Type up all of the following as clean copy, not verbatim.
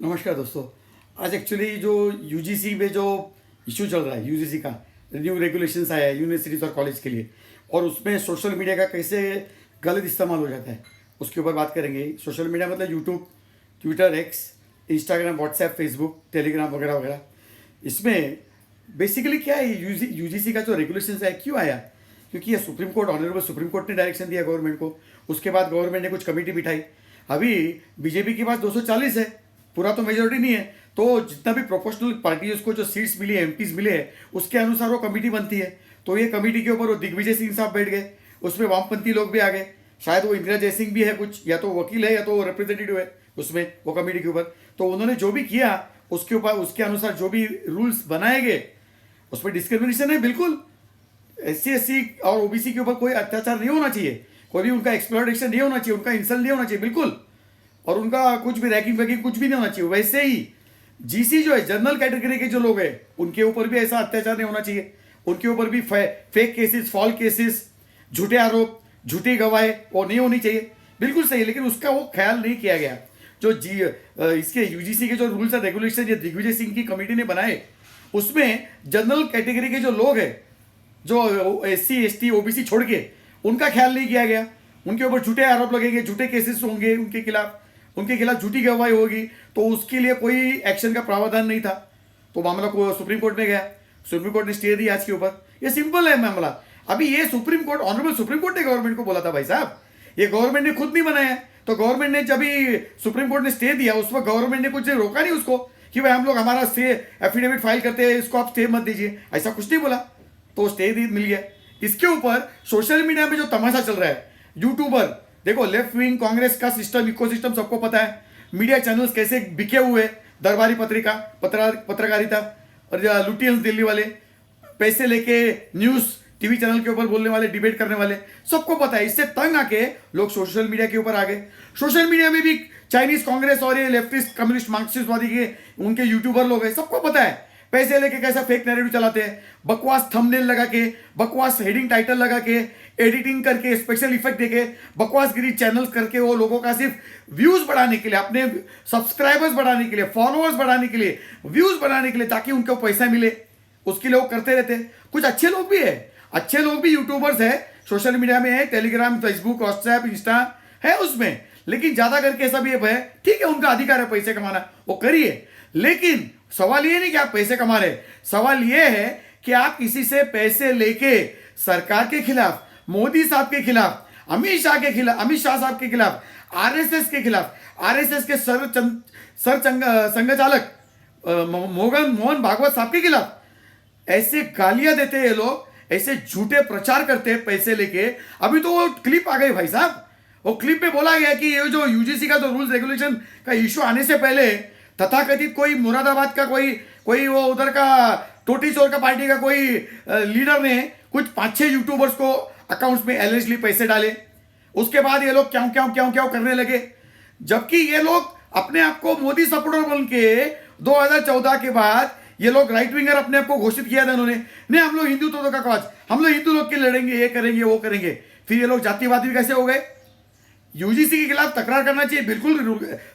नमस्कार दोस्तों। आज एक्चुअली जो यूजीसी में जो इशू चल रहा है, यूजीसी का न्यू रेगुलेशंस आया है यूनिवर्सिटीज़ और कॉलेज के लिए, और उसमें सोशल मीडिया का कैसे गलत इस्तेमाल हो जाता है उसके ऊपर बात करेंगे। सोशल मीडिया मतलब YouTube, Twitter, x, Instagram, WhatsApp, Facebook, Telegram वगैरह वगैरह। इसमें बेसिकली क्या है, यूजीसी का जो रेगुलेशंस है क्यों आया? क्योंकि ये supreme court, honourable supreme court ने डायरेक्शन दिया गवर्नमेंट को। उसके बाद गवर्नमेंट ने कुछ कमेटी बिठाई। अभी बीजेपी के पास 240 है, पूरा तो मेजोरिटी नहीं है, तो जितना भी प्रोपोर्शनल पार्टी उसको जो सीट्स मिली है, एमपीज मिले हैं, उसके अनुसार वो कमेटी बनती है। तो ये कमेटी के ऊपर वो दिग्विजय सिंह साहब बैठ गए, उसमें वामपंथी लोग भी आ गए, शायद वो इंदिरा जयसिंह भी है कुछ, या तो वकील है या तो रिप्रेजेंटेटिव है उसमें वो कमेटी के ऊपर। तो उन्होंने जो भी किया उसके ऊपर, उसके अनुसार जो भी रूल्स बनाए गए उसमें डिस्क्रिमिनेशन है बिल्कुल। SC और ओबीसी के ऊपर कोई अत्याचार नहीं होना चाहिए, कोई भी उनका एक्सप्लॉयटेशन नहीं होना चाहिए, उनका इंसल्ट नहीं होना चाहिए बिल्कुल, और उनका कुछ भी रैगिंग वैगिंग कुछ भी नहीं होना चाहिए। वैसे ही जीसी जो है, जनरल कैटेगरी के जो लोग हैं, उनके ऊपर भी ऐसा अत्याचार नहीं होना चाहिए। उनके ऊपर भी फेक केसेस, फॉल केसेस, झूठे आरोप, झूठी गवाही वो नहीं होनी चाहिए, बिल्कुल सही है। लेकिन उसका वो ख्याल नहीं किया गया। जो इसके यूजीसी के जो रूल्स एंड रेगुलेशन ये दिग्विजय सिंह की कमेटी ने बनाए, उसमें जनरल कैटेगरी के जो लोग हैं, जो SC ST OBC छोड़ के, उनका ख्याल नहीं किया गया। उनके ऊपर झूठे आरोप लगेंगे, झूठे केसेस होंगे उनके खिलाफ झूठी गवाही होगी, तो उसके लिए कोई एक्शन का प्रावधान नहीं था। तो मामला को सुप्रीम कोर्ट में गया, सुप्रीम कोर्ट ने स्टे दिया आज के ऊपर। ये सिंपल है मामला। अभी ये supreme court, honourable supreme court ने गवर्नमेंट को बोला था भाई साहब, ये गवर्नमेंट ने खुद नहीं बनाया है। तो गवर्नमेंट ने जब भी सुप्रीम कोर्ट ने स्टे दिया, उस वक्त गवर्नमेंट ने कुछ रोका नहीं उसको कि भाई हम लोग हमारा स्टे एफिडेविट फाइल करते हैं, इसको आप स्टे मत दीजिए, ऐसा कुछ नहीं बोला। तो स्टे मिल गया। इसके ऊपर सोशल मीडिया में जो तमाशा चल रहा है, यूट्यूबर देखो, लेफ्ट विंग कांग्रेस का सिस्टम, इकोसिस्टम सबको पता है। मीडिया चैनल्स कैसे बिके हुए, दरबारी पत्रकारिता और लुटियंस दिल्ली वाले, पैसे लेके न्यूज टीवी चैनल के ऊपर बोलने वाले, डिबेट करने वाले, सबको पता है। इससे तंग आके लोग सोशल मीडिया के ऊपर आ गए। सोशल मीडिया में भी चाइनीज कांग्रेस और ये लेफ्टिस्ट कम्युनिस्ट मार्क्सिस्टवादी के उनके यूट्यूबर लोग हैं, सबको पता है पैसे लेके कैसा फेक नैरेटिव चलाते हैं, बकवास थंबनेल लगा के, बकवास हेडिंग टाइटल लगा के, एडिटिंग करके, स्पेशल इफेक्ट देके, बकवासगिरी चैनल्स करके, वो लोगों का सिर्फ व्यूज बढ़ाने के लिए, अपने सब्सक्राइबर्स बढ़ाने के लिए, फॉलोअर्स बढ़ाने के लिए, व्यूज बढ़ाने के लिए, ताकि उनको पैसा मिले, उसके लिए वो करते रहते हैं। कुछ अच्छे लोग भी है, अच्छे लोग भी यूट्यूबर्स है, सोशल मीडिया में है, टेलीग्राम, फेसबुक, व्हाट्सएप, इंस्टा है उसमें, लेकिन ज्यादा करके सब ये है, ठीक है, उनका अधिकार है पैसे कमाना, वो करिए। लेकिन सवाल ये नहीं कि आप पैसे कमा रहे, सवाल ये है कि आप किसी से पैसे लेके सरकार के खिलाफ, मोदी साहब के खिलाफ, अमित शाह साहब के खिलाफ, आरएसएस के खिलाफ, आरएसएस के संघ चालक मोहन भागवत साहब के खिलाफ ऐसे गालियां देते हैं ये लोग, ऐसे झूठे प्रचार करते हैं पैसे लेके। अभी तो वो क्लिप आ गई भाई साहब, वो क्लिप में बोला गया कि ये जो यूजीसी का जो रूल्स रेगुलेशन का इश्यू आने से पहले तथाकथित कोई मुरादाबाद का कोई वो उधर का टोटी चोर का पार्टी का कोई लीडर ने कुछ 5-6 यूट्यूबर्स को अकाउंट्स में एलिजिबली पैसे डाले। उसके बाद ये लोग क्यों करने लगे, जबकि ये लोग अपने आप को मोदी सपोर्टर बन के 2014 के बाद ये लोग राइट विंगर अपने आप को घोषित किया था इन्होंने, नहीं हम लोग हिंदुत्व का कवच, हम लोग हिंदू लोग के लड़ेंगे, ये करेंगे वो करेंगे। फिर ये लोग जातिवादी कैसे हो गए? यूजीसी के खिलाफ तकरार करना चाहिए बिल्कुल,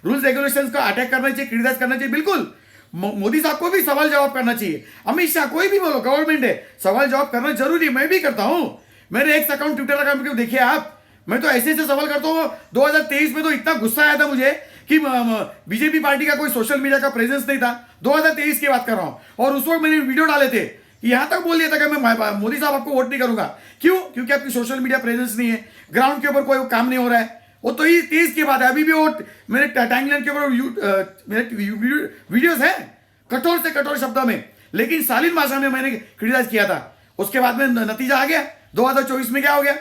रूल्स रेगुलेशंस का अटैक करना चाहिए, क्रिटिसाइज करना चाहिए बिल्कुल। मोदी साहब को भी सवाल जवाब करना चाहिए, अमित शाह, कोई भी बोलो, गवर्नमेंट है, सवाल जवाब करना जरूरी है। मैं भी करता हूं, मेरे एक्स अकाउंट, ट्विटर अकाउंट को देखिए आप, मैं तो ऐसे सवाल करता हूं। 2023 में तो इतना गुस्सा आया था मुझे कि बीजेपी पार्टी का कोई सोशल मीडिया का प्रेजेंस नहीं था, 2023 की बात कर रहा हूं, और उस वक्त मैंने वीडियो डाले थे, यहां तक बोल दिया था कि मैं मोदी साहब आपको वोट नहीं करूंगा। क्यों? क्योंकि आपकी सोशल मीडिया प्रेजेंस नहीं है, ग्राउंड के ऊपर कोई काम नहीं हो रहा है। वो तो 23 के बाद है, अभी भी वो मेरे टाइमलाइन के ऊपर मेरे वीडियोस हैं कठोर से कठोर शब्दों में, लेकिन शालीन भाषा में मैंने क्रिटिसाइज किया था। उसके बाद में नतीजा आ गया, 2024 में क्या हो गया,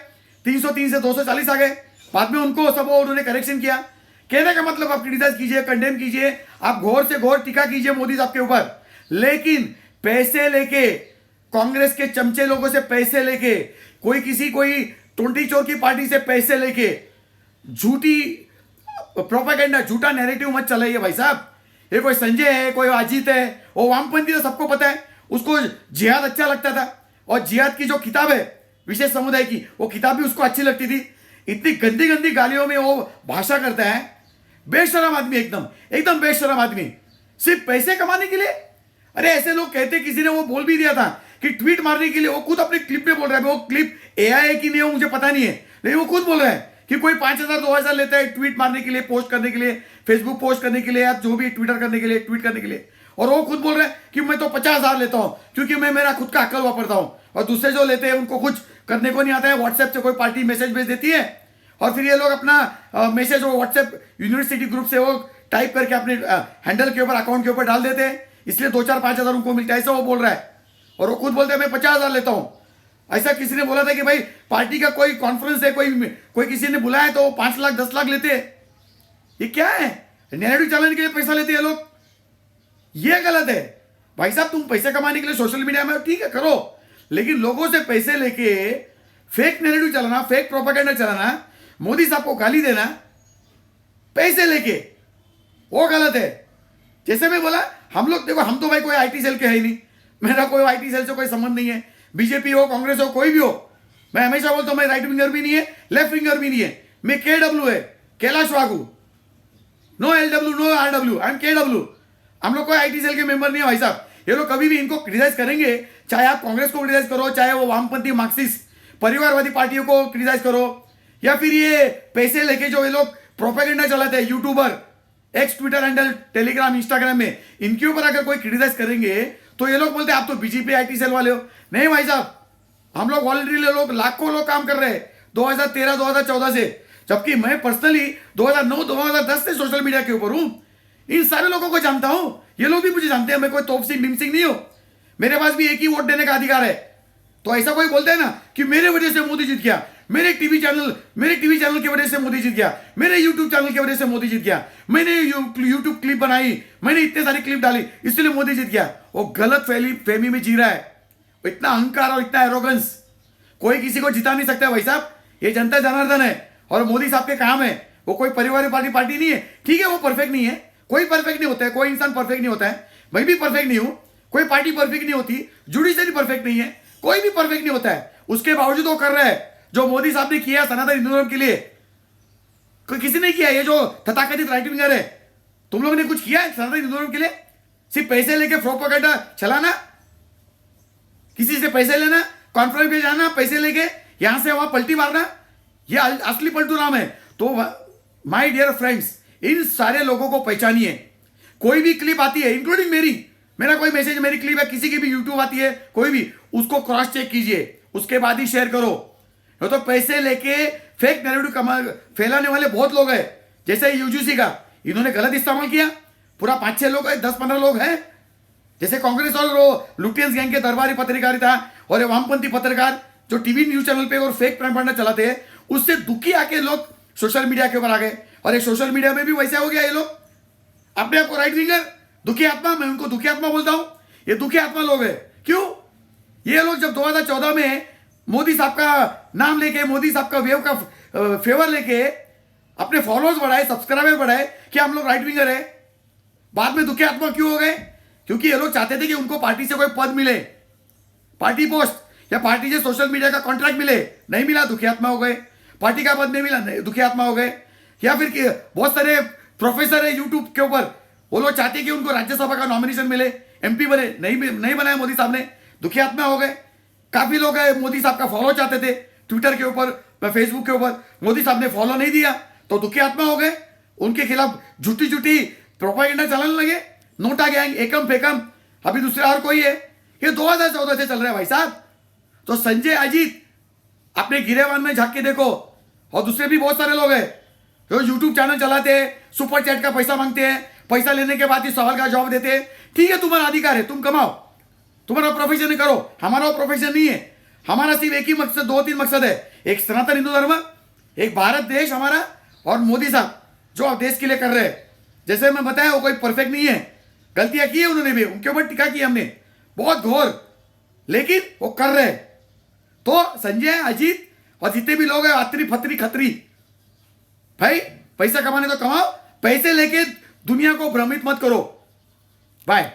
303 से 240 आ गए। बाद में उनको सब उन्होंने करेक्शन किया। कहने का मतलब आप क्रिटिसाइज कीजिए, कंडेम कीजिए, आप घोर से घोर टीका कीजिए मोदी साहब के ऊपर, लेकिन पैसे लेके, कांग्रेस के चमचे लोगों से पैसे लेके, कोई टोंटी चोर की पार्टी से पैसे लेके झूठी प्रोपेगेंडा, झूठा नैरेटिव मत चलाइए भाई साहब। ये कोई संजय है, कोई अजीत है, वो वामपंथी, तो सबको पता है, उसको जिहाद अच्छा लगता था, और जिहाद की जो किताब है विशेष समुदाय की, वो किताब भी उसको अच्छी लगती थी। इतनी गंदी गंदी गालियों में वो भाषा करता है, बेशरम आदमी, एकदम एकदम बेशरम आदमी, सिर्फ पैसे कमाने के लिए। अरे ऐसे लोग कहते, किसी ने वो बोल भी दिया था कि ट्वीट मारने के लिए, वो खुद अपने क्लिप में बोल रहा है, वो क्लिप एआई है कि नहीं हो मुझे पता नहीं है, लेकिन वो खुद बोल रहा है कि कोई 5,000 2,000 लेता है ट्वीट मारने के लिए, पोस्ट करने के लिए, फेसबुक पोस्ट करने के लिए, या जो भी ट्विटर करने के लिए, ट्वीट करने के लिए। और वो खुद बोल रहा है कि मैं तो 50,000 लेता हूं क्योंकि मैं मेरा खुद का अक्ल वापरता हूं, और दूसरे जो लेते हैं उनको कुछ करने को नहीं आता है। व्हाट्सएप से कोई पार्टी मैसेज भेज देती है और फिर ये लोग अपना मैसेज वो व्हाट्सएप यूनिवर्सिटी ग्रुप से वो टाइप करके अपने हैंडल के ऊपर, अकाउंट के ऊपर डाल देते हैं, इसलिए 2-4-5,000 उनको मिलता है, ऐसा वो बोल रहा है। और वो खुद बोलते हैं मैं 50,000 लेता हूं। ऐसा किसी ने बोला था कि भाई पार्टी का कोई कॉन्फ्रेंस है, कोई किसी ने बुलाया तो 5 लाख 10 लाख लेते हैं। ये क्या है? नैरेटिव चलाने के लिए पैसा लेते हैं लोग, ये गलत है भाई साहब। तुम पैसे कमाने के लिए सोशल मीडिया में ठीक है करो, लेकिन लोगों से पैसे लेके फेक नैरेटिव चलाना, फेक प्रोपेगेंडा चलाना, मोदी साहब को गाली देना पैसे लेके, वो गलत है। जैसे मैं बोला, हम लोग देखो, हम तो भाई कोई आईटी सेल के है ही नहीं, मेरा कोई आईटी सेल से कोई संबंध नहीं है, बीजेपी हो कांग्रेस हो कोई भी हो। मैं हमेशा बोलता हूं मैं राइट विंगर भी नहीं है, लेफ्ट विंगर भी नहीं है, मैं केडब्ल्यू है, कैलाश वागू, no LW no RW, I am KW. हम लोग कोई आईटी सेल के मेंबर नहीं है भाई साहब। ये लोग कभी भी इनको क्रिटिसाइज करेंगे, चाहे आप कांग्रेस को क्रिटिसाइज करो, चाहे वो वामपंथी मार्क्सिस्ट परिवारवादी पार्टियों को क्रिटिसाइज करो, या फिर ये पैसे लेके जो ये लोग प्रोपेगेंडा चलाते हैं, YouTuber, x Twitter handle, Telegram, Instagram में, इनके ऊपर अगर कोई क्रिटिसाइज करेंगे तो ये लोग बोलते हैं आप तो बीजेपी आईटी सेल वाले हो। नहीं भाई साहब, हम लोग वॉलंटरी लोग, लाखों लोग काम कर रहे हैं 2013 2014 से, जबकि मैं पर्सनली 2009 2010 से सोशल मीडिया के ऊपर हूं। इन सारे लोगों को जानता हूं, ये लोग भी मुझे जानते हैं, मैं कोई तोप सिंह भीम सिंह नहीं हूं, मेरे पास भी एक ही वोट देने का अधिकार है। तो ऐसा कोई बोलता है ना कि मेरे वजह से मोदी जीत गया, मेरे टीवी चैनल की वजह से मोदी जीत गया, मेरे यूट्यूब चैनल की वजह से मोदी जीत गया, मैंने यूट्यूब क्लिप बनाई, मैंने इतने सारी क्लिप डाली इसलिए मोदी जीत गया, वो गलत फहमी में जी रहा है। इतना अहंकार और इतना एरोगेंस, कोई किसी को जिता नहीं सकता भाई साहब। ये जनता जनार्दन है और मोदी साहब के काम है, वो कोई परिवारवादी पार्टी नहीं है। ठीक है, वो परफेक्ट नहीं है, कोई परफेक्ट नहीं होता है, कोई इंसान परफेक्ट नहीं होता है, मैं भी परफेक्ट नहीं हूं, कोई पार्टी परफेक्ट नहीं होती, जुडिशरी परफेक्ट नहीं है, कोई भी परफेक्ट नहीं होता है। उसके बावजूद वो कर रहा है जो मोदी साहब ने किया सनातन हिंदू धर्म के लिए, कोई किसी ने किया। ये जो तथाकथित राइट विंगर है, तुम लोगों ने कुछ किया है सनातन हिंदू धर्म के लिए? सिर्फ पैसे लेके प्रोपेगेंडा चलाना, किसी से पैसे लेना, कॉन्फ्रेंस पे जाना, पैसे लेके यहां से वहां पलटी मारना, ये असली पलटू राम है। तो माय डियर फ्रेंड्स, इन सारे लोगों को पहचानिए। कोई भी क्लिप आती है, इंक्लूडिंग मेरा कोई मैसेज, मेरी क्लिप है, किसी की भी यूट्यूब आती है, कोई भी, उसको क्रॉस चेक कीजिए, उसके बाद ही शेयर करो। तो पैसे लेके फेक नैरेटिव फैलाने वाले बहुत लोग हैं, जैसे यूजीसी का इन्होंने गलत इस्तेमाल किया, पूरा 5-6 लोग है, 10-15 लोग हैं, जैसे कांग्रेस और वो लुटियंस गैंग के दरबारी पत्रकारिता और वामपंथी पत्रकार जो टीवी न्यूज चैनल पे और फेक प्रोपेगेंडा चलाते हैं, उससे दुखी आके लोग सोशल मीडिया के ऊपर आ गए। और ये सोशल मीडिया में भी वैसा हो गया, ये लोग अपने आप को राइट विंगर, दुखी आत्मा, मैं उनको दुखी आत्मा बोलता हूं, ये दुखी आत्मा लोग है। क्यों? ये लोग जब 2014 में मोदी साहब का नाम लेके, मोदी साहब का वेव का फेवर लेके अपने फॉलोअर्स बढ़ाए, सब्सक्राइबर बढ़ाए कि हम लोग राइट विंगर है, बाद में दुखी आत्मा क्यों हो गए? क्योंकि ये लोग चाहते थे कि उनको पार्टी से कोई पद मिले, पार्टी पोस्ट या पार्टी से सोशल मीडिया का कॉन्ट्रैक्ट मिले, नहीं मिला, दुखी आत्मा हो गए। पार्टी का पद नहीं मिला, दुखी आत्मा हो गए। या फिर बहुत सारे प्रोफेसर है यूट्यूब के ऊपर, वो लोग चाहते हैं कि उनको राज्यसभा का नॉमिनेशन मिले, एमपी बने, नहीं बनाया मोदी साहब ने, दुखी आत्मा हो गए। काफी लोग है मोदी साहब का फॉलो चाहते थे ट्विटर के ऊपर, फेसबुक के ऊपर, मोदी साहब ने फॉलो नहीं दिया तो दुखी आत्मा हो गए, उनके खिलाफ झूठी प्रोपेगेंडा चलाने लगे, नोटा गैंग, एकम फेकम, अभी दूसरा और कोई है। ये 2014 से चल रहा है भाई साहब। तो संजय अजीत अपने गिरेवान में झांक के देखो, और दूसरे भी बहुत सारे लोग हैं जो यूट्यूब चैनल चलाते हैं, सुपर चैट का पैसा मांगते हैं, पैसा लेने के बाद ही सवाल का जवाब देते हैं। ठीक है, तुम्हारा अधिकार है, तुम कमाओ, तुम्हारा प्रोफेशन करो, हमारा प्रोफेशन नहीं है। हमारा सिर्फ एक ही मकसद, 2-3 मकसद है, एक सनातन हिंदू धर्म, एक भारत देश हमारा, और मोदी साहब जो आप देश के लिए कर रहे हैं। जैसे मैं बताया, वो कोई परफेक्ट नहीं है, गलतियां की है उन्होंने भी, उनके ऊपर टीका की हमने बहुत घोर, लेकिन वो कर रहे हैं। तो संजय अजीत और जितने भी लोग हैं, अत्री फत्री खत्री, भाई पैसा कमाने तो कमाओ, पैसे लेके दुनिया को भ्रमित मत करो। बाय।